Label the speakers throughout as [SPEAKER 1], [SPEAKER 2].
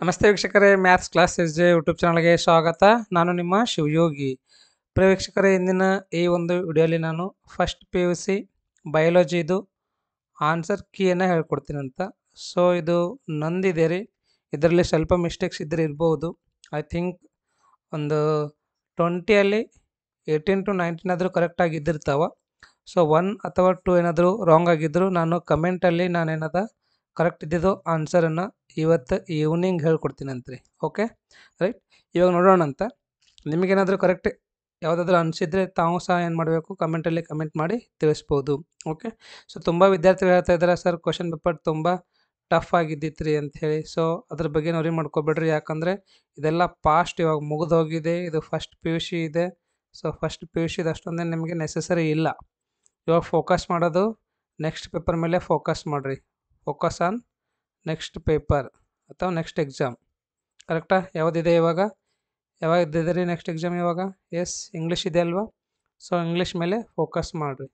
[SPEAKER 1] ನಮಸ್ತೆ ವೀಕ್ಷಕರೇ, maths class S J YouTube ಚಾನಲ್ಗೆ ಸ್ವಾಗತ. ನಾನು ನಿಮ್ಮ ಶಿವಯೋಗಿ. ಪ್ರಿಯ ವೀಕ್ಷಕರೇ, ಇಂದಿನ ಈ ಒಂದು ವಿಡಿಯೋಲಿ ನಾನು ಫಸ್ಟ್ ಪಿ ಯು ಸಿ ಬಯಾಲಜಿದು ಆನ್ಸರ್ ಕೀಯನ್ನು ಹೇಳ್ಕೊಡ್ತೀನಿ ಅಂತ. ಸೊ ಇದು ನಂದಿದೆ ರೀ, ಇದರಲ್ಲಿ ಸ್ವಲ್ಪ ಮಿಸ್ಟೇಕ್ಸ್ ಇದ್ದರೆ ಇರ್ಬೋದು. ಐ ಥಿಂಕ್ ಒಂದು 20ಅಲ್ಲಿ 18 to 19 ಆದರೂ ಕರೆಕ್ಟಾಗಿ ಇದ್ದಿರ್ತಾವೆ. ಸೊ 1 ಅಥವಾ 2 ಏನಾದರೂ ರಾಂಗ್ ಆಗಿದ್ದರೂ ನಾನು ಕಮೆಂಟಲ್ಲಿ ನಾನೇನದ ಕರೆಕ್ಟ್ ಇದ್ದಿದ್ದು ಆನ್ಸರನ್ನು ಇವತ್ತು ಈವ್ನಿಂಗ್ ಹೇಳ್ಕೊಡ್ತೀನಂತ್ರಿ. ಓಕೆ ರೈಟ್, ಇವಾಗ ನೋಡೋಣ ಅಂತ. ನಿಮಗೇನಾದರೂ ಕರೆಕ್ಟ್ ಯಾವುದಾದ್ರೂ ಅನಿಸಿದರೆ ತಾವು ಸಹ ಏನು ಮಾಡಬೇಕು, ಕಮೆಂಟಲ್ಲಿ ಕಮೆಂಟ್ ಮಾಡಿ ತಿಳಿಸ್ಬೋದು. ಓಕೆ, ಸೊ ತುಂಬ ವಿದ್ಯಾರ್ಥಿಗಳು ಹೇಳ್ತಾ ಇದ್ದಾರೆ, ಸರ್ ಕ್ವಶನ್ ಪೇಪರ್ ತುಂಬ ಟಫ್ ಆಗಿದ್ದಿತ್ತು ರೀ ಅಂಥೇಳಿ. ಸೊ ಅದ್ರ ಬಗ್ಗೆ ನೋರಿ ಮಾಡ್ಕೊಬೇಡ್ರಿ, ಯಾಕಂದರೆ ಇದೆಲ್ಲ ಪಾಸ್ಟ್ ಇವಾಗ ಮುಗಿದೋಗಿದೆ. ಇದು ಫಸ್ಟ್ ಪಿ ಯು ಸಿ ಇದೆ. ಸೊ ಫಸ್ಟ್ ಪಿ ಯು ಸಿದು ಅಷ್ಟೊಂದೇನು ನಿಮಗೆ ನೆಸೆಸರಿ ಇಲ್ಲ. ಇವಾಗ ಫೋಕಸ್ ಮಾಡೋದು ನೆಕ್ಸ್ಟ್ ಪೇಪರ್ ಮೇಲೆ ಫೋಕಸ್ ಮಾಡಿರಿ. ಫೋಕಸ್ ಆನ್ ನೆಕ್ಸ್ಟ್ ಪೇಪರ್ ಅಥವಾ ನೆಕ್ಸ್ಟ್ ಎಕ್ಸಾಮ್. ಕರೆಕ್ಟಾ? ಯಾವುದಿದೆ ಇವಾಗ? ಯಾವಾಗ ಇದ್ದಿದೆ ರೀ ನೆಕ್ಸ್ಟ್ ಎಕ್ಸಾಮ್ ಇವಾಗ? ಎಸ್, ಇಂಗ್ಲೀಷ್ ಇದೆ ಅಲ್ವಾ? ಸೊ ಇಂಗ್ಲೀಷ್ ಮೇಲೆ ಫೋಕಸ್ ಮಾಡಿರಿ.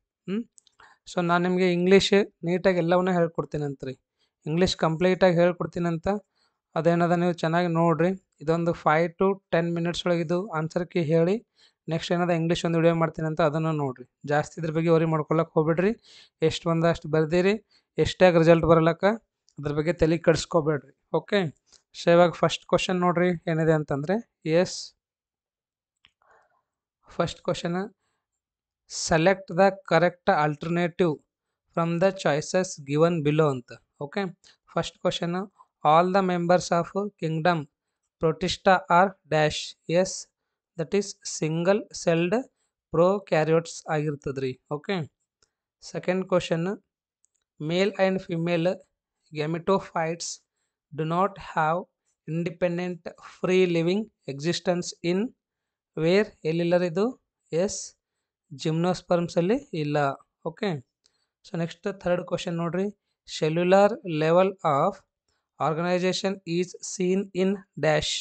[SPEAKER 1] ಸೊ ನಾನು ನಿಮಗೆ ಇಂಗ್ಲೀಷ್ ನೀಟಾಗಿ ಎಲ್ಲವನ್ನೂ ಹೇಳ್ಕೊಡ್ತೀನಂತ ರೀ. ಇಂಗ್ಲೀಷ್ ಕಂಪ್ಲೀಟಾಗಿ ಹೇಳ್ಕೊಡ್ತೀನಂತ. ಅದೇನದ ನೀವು ಚೆನ್ನಾಗಿ ನೋಡಿರಿ. ಇದೊಂದು 5 to 10 minutes ಒಳಗಿದು ಆನ್ಸರ್ ಕೀ ಹೇಳಿ ನೆಕ್ಸ್ಟ್ ಏನದ ಇಂಗ್ಲೀಷ್ ಒಂದು ವಿಡಿಯೋ ಮಾಡ್ತೀನಂತ, ಅದನ್ನು ನೋಡಿರಿ. ಜಾಸ್ತಿ ಇದ್ರ ಬಗ್ಗೆ ವರಿ ಮಾಡ್ಕೊಳಕ್ಕೆ ಹೋಗ್ಬೇಡ್ರಿ. ಎಷ್ಟು ಬಂದ ಅಷ್ಟು ಬರ್ದಿರಿ. ಎಷ್ಟಾಗಿ ರಿಸಲ್ಟ್ ಬರಲಕ್ಕ ಅದ್ರ ಬಗ್ಗೆ ತಲೆ ಕೆಡಿಸ್ಕೋಬೇಡ್ರಿ. ಓಕೆ, ಸೊ ಇವಾಗ ಫಸ್ಟ್ ಕ್ವಶನ್ ನೋಡ್ರಿ ಏನಿದೆ ಅಂತಂದರೆ, yes first question, select the correct alternative from the choices given below ಅಂತ. Okay, first question, all the members of kingdom Protista are dash. Yes, that is single celled prokaryotes ಆಗಿರ್ತದ್ರಿ. Okay, second question, male and female gametophytes do not have independent free living existence in where ಎಲ್ಲಿಲ್ಲರಿದು? Yes, gymnosperms ಅಲ್ಲಿ ಇಲ್ಲ. Okay, so next third question ನೋಡ್ರಿ, cellular level of organisation is seen in dash.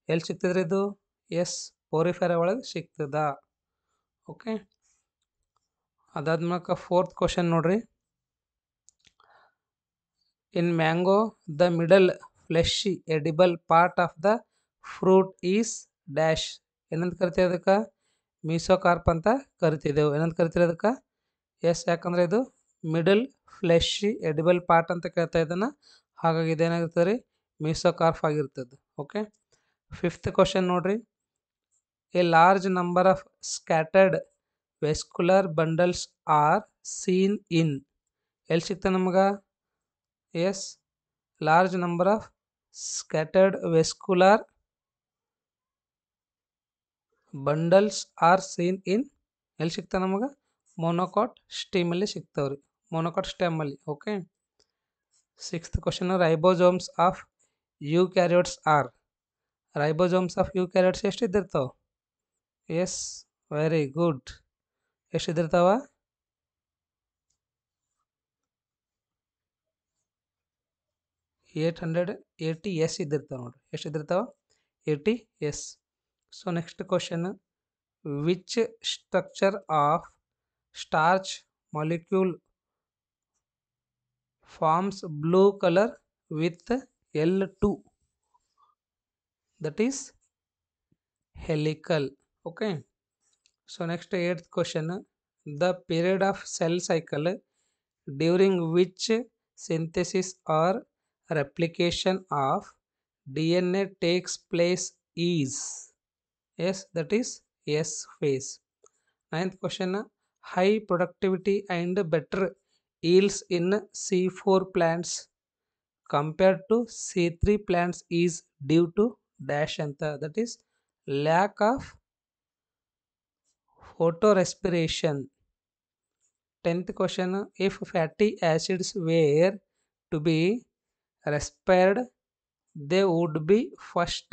[SPEAKER 1] ಎಲ್ಲಿ ಸಿಗ್ತದ್ರಿ ಇದು? Yes, Porifera ಒಳಗೆ ಸಿಗ್ತದ. Okay, ಅದಾದ್ಮೇಲೆ ಫೋರ್ತ್ ಕ್ವಶನ್ ನೋಡ್ರಿ, in mango the middle fleshy edible part of the fruit is dash. ಏನಂತ ಕರಿತೀವಿ ಅದಕ್ಕೆ? ಮೀಸೋಕಾರ್ಪ್ ಅಂತ ಕರಿತಿದ್ದೆವು. ಏನಂತ ಕರಿತೀವಿ ಅದಕ್ಕೆ? ಎಸ್, ಯಾಕಂದರೆ ಇದು ಮಿಡಲ್ ಫ್ಲೆಶಿ ಎಡಿಬಲ್ ಪಾರ್ಟ್ ಅಂತ ಕೇಳ್ತಾ ಇದ್ದಾನೆ, ಹಾಗಾಗಿ ಇದೇನಾಗಿರ್ತದೆ ರೀ? ಮೀಸೋಕಾರ್ಪ್ ಆಗಿರ್ತದೆ. ಓಕೆ, ಫಿಫ್ತ್ ಕ್ವಶನ್ ನೋಡ್ರಿ, a large number of scattered vascular bundles are seen in. ಎಲ್ಲಿ ಸಿಗ್ತದೆ ನಮ್ಗೆ? Yes, large number of scattered vascular bundles are seen in. ಎಲ್ಲಿ ಸಿಗ್ತಾವೆ ನಮಗೆ? ಮೊನೊಕಾಟ್ ಸ್ಟೀಮಲ್ಲಿ ಸಿಗ್ತಾವ್ರಿ, ಮೊನೊಕಾಟ್ ಸ್ಟೆಮ್ಮಲ್ಲಿ. Okay, sixth question, ribosomes of eukaryotes are. Ribosomes of eukaryotes ಎಷ್ಟು ಇದ್ದಿರ್ತಾವೆ? S, very good. ಎಷ್ಟು ಇದ್ದಿರ್ತಾವ? 880 ಎಸ್ ಇದ್ದಿರ್ತಾವೆ ನೋಡ್ರಿ. ಎಷ್ಟು ಇದ್ದಿರ್ತಾವೆ? 80 S. So next question, which structure of starch molecule forms blue colour with L2? That is helical. Okay, so next eighth question, the period of cell cycle during which synthesis are replication of DNA takes place is. Yes, that is S phase. Ninth question, high productivity and better yields in C4 plants compared to C3 plants is due to dash anta. That is lack of photorespiration. 10th question, if fatty acids were to be respired they would be first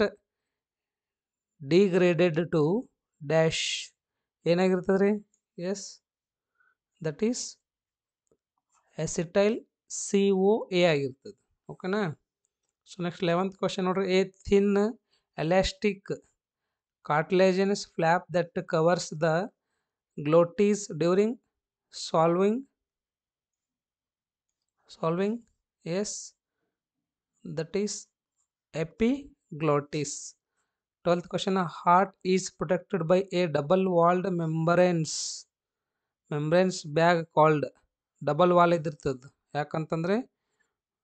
[SPEAKER 1] degraded to dash. ಏನಾಗಿರ್ತದೆ ರೀ? Yes, that is acetyl COA ಆಗಿರ್ತದೆ. ಓಕೆನಾ? So next 11th question ನೋಡ್ರಿ, a thin elastic cartilaginous flap that covers the glottis during swallowing. Yes, that is epiglottis. 12th question, heart is protected by a double walled membranes bag called. Double wall ಇದಿರ್ತದೆ, ಯಾಕಂತಂದರೆ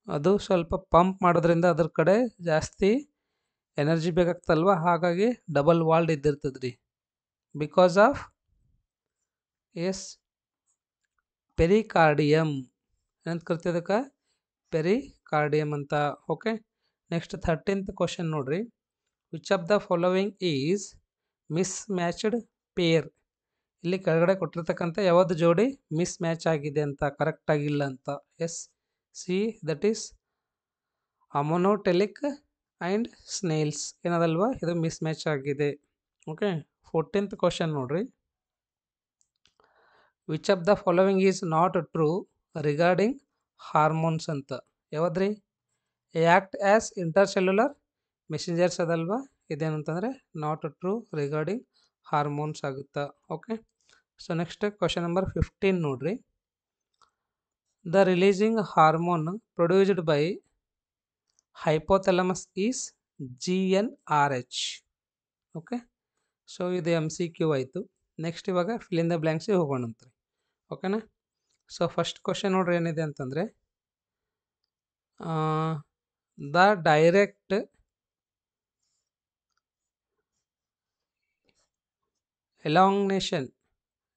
[SPEAKER 1] ಅದು ಸ್ವಲ್ಪ pump ಮಾಡೋದ್ರಿಂದ ಅದ್ರ ಕಡೆ ಜಾಸ್ತಿ energy ಬೇಕಾಗ್ತಲ್ವ, ಹಾಗಾಗಿ double ವಾಲ್ಡ್ ಇದ್ದಿರ್ತದೆ ರೀ. ಬಿಕಾಸ್ ಆಫ್ ಎಸ್ ಪೆರಿಕಾರ್ಡಿಯಮ್ ಏನಂತ ಕರಿತಿದ್ದಕ್ಕೆ, ಪೆರಿಕಾರ್ಡಿಯಮ್ ಅಂತ. ಓಕೆ, ನೆಕ್ಸ್ಟ್ 13th ಕ್ವಶನ್ ನೋಡ್ರಿ. Which of the following is mismatched pair. ಇಲ್ಲಿ ಕೆಳಗಡೆ ಕೊಟ್ಟಿರ್ತಕ್ಕಂಥ ಯಾವುದು ಜೋಡಿ ಮಿಸ್ ಮ್ಯಾಚ್ ಆಗಿದೆ ಅಂತ, ಕರೆಕ್ಟ್ ಆಗಿಲ್ಲ ಅಂತ. Yes C, that is ammonotelic and snails ಏನದಲ್ವಾ, ಇದು ಮಿಸ್ ಮ್ಯಾಚ್ ಆಗಿದೆ. ಓಕೆ, 14th ಕ್ವಶನ್ ನೋಡ್ರಿ. Which of the following is not true regarding hormones ಅಂತ. ಯಾವ್ದ್ರಿ? ಆ್ಯಕ್ಟ್ ಆ್ಯಸ್ ಇಂಟರ್ಸೆಲ್ಯುಲರ್ ಮೆಸೆಂಜರ್ಸ್ ಅದಲ್ವಾ, ಇದೇನಂತಂದರೆ ನಾಟ್ ಟ್ರೂ ರಿಗಾರ್ಡಿಂಗ್ ಹಾರ್ಮೋನ್ಸ್ ಆಗುತ್ತಾ. Okay, so next question number 15 ನೋಡ್ರಿ. The releasing hormone produced by hypothalamus is GnRH. Okay, so ಇದು MCQ ಆಯಿತು. Next ಇವಾಗ fill in the ಬ್ಲ್ಯಾಂಕ್ಸಿಗೆ ಹೋಗೋಣಂತ್ರಿ. ಓಕೆನಾ. ಸೊ ಫಸ್ಟ್ ಕ್ವಶನ್ ನೋಡ್ರಿ ಏನಿದೆ ಅಂತಂದರೆ, the direct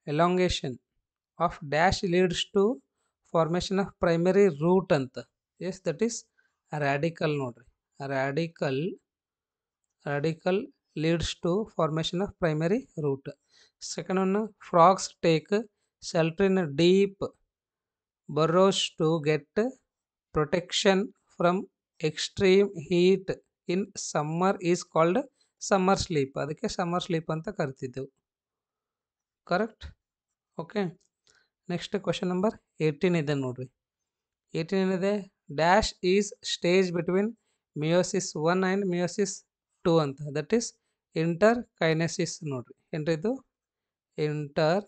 [SPEAKER 1] elongation of dash leads to formation of primary root ಅಂತ. ಎಸ್, ದಟ್ ಈಸ್ radical ನೋಡ್ರಿ. radical leads to formation of primary root. Second one, frogs take shelter in deep burrows to get protection from extreme heat in summer is called summer sleep. ಅದಕ್ಕೆ summer sleep ಅಂತ ಕರಿತಿದ್ದೆವು. Correct. Okay, next question number 18 ಇದೆ ನೋಡ್ರಿ. 18 ಏನಿದೆ, dash is stage between meiosis 1 and meiosis 2 ಅಂತ. That is interkinesis ನೋಡ್ರಿ. ಏನ್ರಿ ಇದು? Inter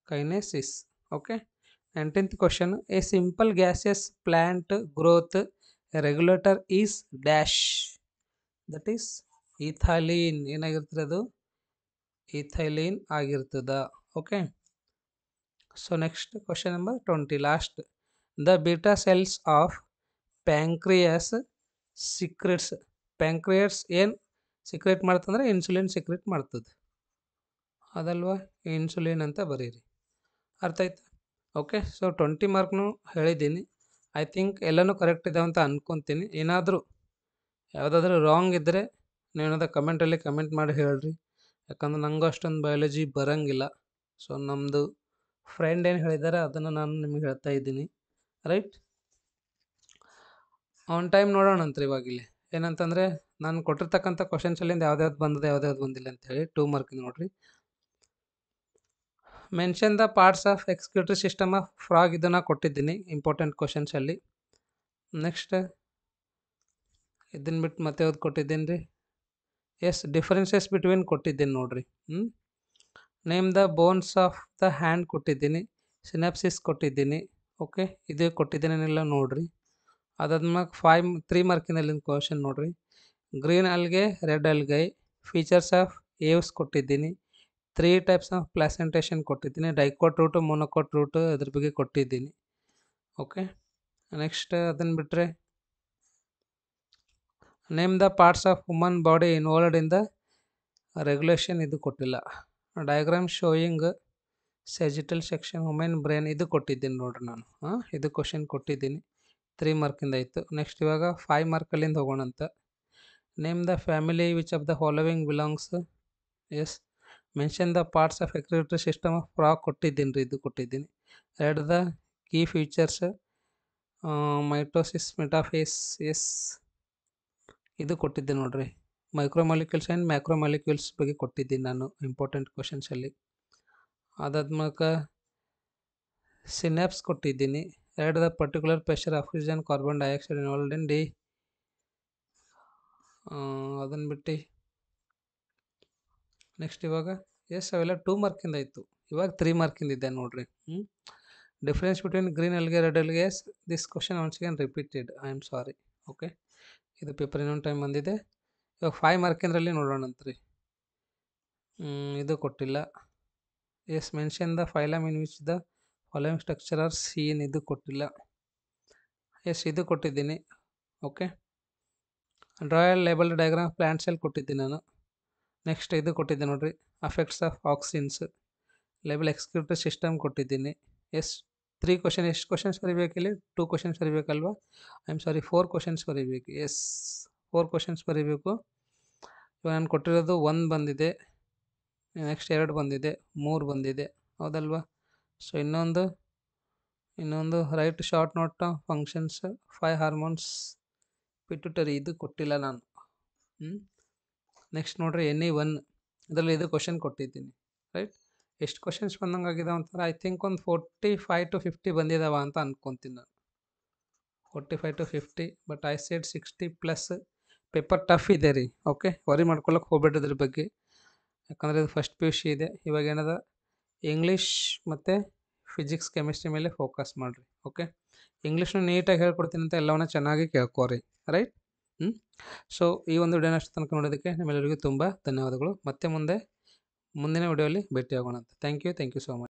[SPEAKER 1] kinesis. Okay, 19th question. A simple gaseous plant growth regulator is dash. That is ethylene. ಏನಾಗಿರ್ತದೆ ಅದು? Ethylene ಆಗಿರ್ತದ. Okay, so next question number 20 last. The beta cells of pancreas secretes. Pancreas ಏನು secret ಮಾಡ್ತಂದ್ರೆ insulin secret ಮಾಡ್ತದೆ ಅದಲ್ವಾ, insulin ಅಂತ ಬರೀರಿ. ಅರ್ಥ ಆಯ್ತು? Okay, so 20 ಮಾರ್ಕ್ನು ಹೇಳಿದ್ದೀನಿ. ಐ ಥಿಂಕ್ ಎಲ್ಲನೂ ಕರೆಕ್ಟ್ ಇದಾವೆ ಅಂತ ಅಂದ್ಕೊತೀನಿ. ಏನಾದರೂ ಯಾವುದಾದ್ರೂ ರಾಂಗ್ ಇದ್ದರೆ ನೀವೇನಾದ್ರೂ ಕಮೆಂಟಲ್ಲಿ ಕಮೆಂಟ್ ಮಾಡಿ ಹೇಳ್ರಿ. ಯಾಕಂದ್ರೆ ನನಗೂ ಅಷ್ಟೊಂದು ಬಯಾಲಜಿ ಬರೋಂಗಿಲ್ಲ. ಸೊ ನಮ್ಮದು ಫ್ರೆಂಡ್ ಏನು ಹೇಳಿದ್ದಾರೆ ಅದನ್ನು ನಾನು ನಿಮಗೆ ಹೇಳ್ತಾ ಇದ್ದೀನಿ. ರೈಟ್, ಆನ್ ಟೈಮ್ ನೋಡೋಣಂತ್ರಿ ಇವಾಗಿಲ್ಲಿ. ಏನಂತಂದರೆ ನಾನು ಕೊಟ್ಟಿರ್ತಕ್ಕಂಥ ಕ್ವಶನ್ಸಲ್ಲಿಂದ ಯಾವ್ದ್ಯಾವ್ದು ಬಂದಿದೆ ಯಾವ್ದ್ಯಾವ್ದು ಬಂದಿಲ್ಲ ಅಂತೇಳಿ 2 ಮಾರ್ಕಿಂದ ನೋಡ್ರಿ. Mention the parts of executive system of frog, ಇದನ್ನು ಕೊಟ್ಟಿದ್ದೀನಿ ಇಂಪಾರ್ಟೆಂಟ್ ಕ್ವಶನ್ಸಲ್ಲಿ. ನೆಕ್ಸ್ಟ್ ಇದನ್ನು ಬಿಟ್ಟು ಮತ್ತೆ ಯಾವ್ದು ಕೊಟ್ಟಿದ್ದೀನಿ ರೀ? ಎಸ್, ಡಿಫರೆನ್ಸಸ್ ಬಿಟ್ವೀನ್ ಕೊಟ್ಟಿದ್ದೀನಿ ನೋಡ್ರಿ. Name the bones of the hand ಕೊಟ್ಟಿದ್ದೀನಿ. ಸಿನಾಪ್ಸಿಸ್ ಕೊಟ್ಟಿದ್ದೀನಿ. ಓಕೆ, ಇದು ಕೊಟ್ಟಿದ್ದೀನೇನೆಲ್ಲ ನೋಡ್ರಿ. ಅದಾದ್ಮೇಲೆ 3 ಮಾರ್ಕಿನಲ್ಲಿನ ಕ್ವಶನ್ ನೋಡ್ರಿ. Green algae, red algae, features of Aves ಕೊಟ್ಟಿದ್ದೀನಿ. 3 ಟೈಪ್ಸ್ ಆಫ್ ಪ್ಲಾಸೆಂಟೇಷನ್ ಕೊಟ್ಟಿದ್ದೀನಿ. ಡೈಕೋಟ್ ರೂಟು, ಮೊನೋಕೋಟ್ ರೂಟು, ಅದ್ರ ಬಗ್ಗೆ ಕೊಟ್ಟಿದ್ದೀನಿ. ಓಕೆ, ನೆಕ್ಸ್ಟ್ ಅದನ್ನು ಬಿಟ್ಟರೆ name the parts of woman body involved in the regulation, ಇದು ಕೊಟ್ಟಿಲ್ಲ. Diagram showing sagittal section women brain, ಇದು ಕೊಟ್ಟಿದ್ದೀನಿ ನೋಡ್ರಿ ನಾನು. ಇದು ಕ್ವಶನ್ ಕೊಟ್ಟಿದ್ದೀನಿ. 3 ಮಾರ್ಕಿಂದ ಆಯಿತು. ನೆಕ್ಸ್ಟ್ ಇವಾಗ 5 ಮಾರ್ಕಲ್ಲಿಂದ ಹೋಗೋಣಂತ. Name the family which of the following belongs. Yes, mention the parts of executive system of frog ಕೊಟ್ಟಿದ್ದೀನಿ ರೀ, ಇದು ಕೊಟ್ಟಿದ್ದೀನಿ. Read the key features mitosis metaphase. Yes, ಇದು ಕೊಟ್ಟಿದ್ದೆ ನೋಡ್ರಿ. ಮೈಕ್ರೋಮಾಲಿಕ್ಯೂಲ್ಸ್ ಆ್ಯಂಡ್ ಮ್ಯಾಕ್ರೋಮಾಲಿಕ್ಯೂಲ್ಸ್ ಬಗ್ಗೆ ಕೊಟ್ಟಿದ್ದೀನಿ ನಾನು ಇಂಪಾರ್ಟೆಂಟ್ ಕ್ವಶನ್ಸಲ್ಲಿ. ಅದಾದ್ಮೇಲೆ ಸಿನಾಪ್ಸ್ ಕೊಟ್ಟಿದ್ದೀನಿ. Read the particular pressure oxygen carbon dioxide involved in D. ಅದನ್ನು ಬಿಟ್ಟು ನೆಕ್ಸ್ಟ್ ಇವಾಗ ಎಸ್, ಅವೆಲ್ಲ 2 ಮಾರ್ಕಿಂದ ಆಯಿತು. ಇವಾಗ 3 ಮಾರ್ಕಿಂದ ಇದೆ ನೋಡ್ರಿ. Difference between green algae, red algae. Yes, this question once again repeated, I am sorry. Okay, ಇದು ಪೇಪರ್ ಇನ್ನೊಂದು ಟೈಮ್ ಬಂದಿದೆ. ಇವಾಗ 5 ಮಾರ್ಕಿಂದ್ರಲ್ಲಿ ನೋಡೋಣಂತ್ರಿ. ಇದು ಕೊಟ್ಟಿಲ್ಲ. Yes mention the phylum in which the following structure are seen, ಇದು ಕೊಟ್ಟಿಲ್ಲ. ಎಸ್ ಇದು ಕೊಟ್ಟಿದ್ದೀನಿ. Okay, draw a label diagram plant cell ಕೊಟ್ಟಿದ್ದೀನಿ ನಾನು. ನೆಕ್ಸ್ಟ್ ಇದು ಕೊಟ್ಟಿದ್ದೆ ನೋಡಿರಿ, effects of auxins, label executive system ಕೊಟ್ಟಿದ್ದೀನಿ. Yes 3 question. ಎಷ್ಟು ಕ್ವಶನ್ಸ್ ಬರೀಬೇಕಿಲ್ಲಿ? 2 ಕ್ವಶನ್ಸ್ ಬರೀಬೇಕಲ್ವಾ? ಐ ಆಮ್ ಸಾರಿ 4 ಕ್ವಶನ್ಸ್ ಬರೀಬೇಕು. ಎಸ್ 4 ಕ್ವಶನ್ಸ್ ಬರೀಬೇಕು. ಇವಾಗ ನಾನು ಕೊಟ್ಟಿರೋದು 1 ಬಂದಿದೆ, ನೆಕ್ಸ್ಟ್ 2 ಬಂದಿದೆ, 3 ಬಂದಿದೆ, ಹೌದಲ್ವಾ? ಸೊ ಇನ್ನೊಂದು right short note functions 5 hormones pituitary, ಇದು ಕೊಟ್ಟಿಲ್ಲ ನಾನು. ನೆಕ್ಸ್ಟ್ ನೋಡ್ರಿ NE1, ಇದರಲ್ಲಿ ಇದು ಕ್ವಶನ್ ಕೊಟ್ಟಿದ್ದೀನಿ, ರೈಟ್? ಎಷ್ಟು ಕ್ವಶನ್ಸ್ ಬಂದಂಗೆ ಆಗಿದಾವೆ ಅಂತಾರೆ, ಐ ಥಿಂಕ್ ಒಂದು 45 to 50 ಬಂದಿದ್ದಾವ ಅಂತ ಅನ್ಕೊತೀನಿ ನಾನು. 45 to 50, but I said 60+. Paper tough ಇದೆ ರೀ. ಓಕೆ, ವರಿ ಮಾಡ್ಕೊಳಕ್ಕೆ ಹೋಗ್ಬೇಡ್ರಿ ಇದ್ರ ಬಗ್ಗೆ, ಯಾಕಂದರೆ ಇದು ಫಸ್ಟ್ PUC ಇದೆ. ಇವಾಗ ಏನದ, ಇಂಗ್ಲೀಷ್ ಮತ್ತು ಫಿಸಿಕ್ಸ್ ಕೆಮಿಸ್ಟ್ರಿ ಮೇಲೆ ಫೋಕಸ್ ಮಾಡಿರಿ. ಓಕೆ, ಇಂಗ್ಲೀಷ್ನ ನೀಟಾಗಿ ಹೇಳ್ಕೊಡ್ತೀನಿ ಅಂತ ಎಲ್ಲವನ್ನ ಚೆನ್ನಾಗಿ ಕೇಳ್ಕೋರಿ, ರೈಟ್? ಸೊ ಈ ಒಂದು ವಿಡಿಯೋನ ಅಷ್ಟು ತನಕ ನೋಡೋದಕ್ಕೆ ನಿಮ್ಮೆಲ್ಲರಿಗೂ ತುಂಬ ಧನ್ಯವಾದಗಳು. ಮತ್ತೆ ಮುಂದಿನ ವಿಡಿಯೋಲಿ ಭೇಟಿಯಾಗೋಣ ಅಂತ. Thank you so much.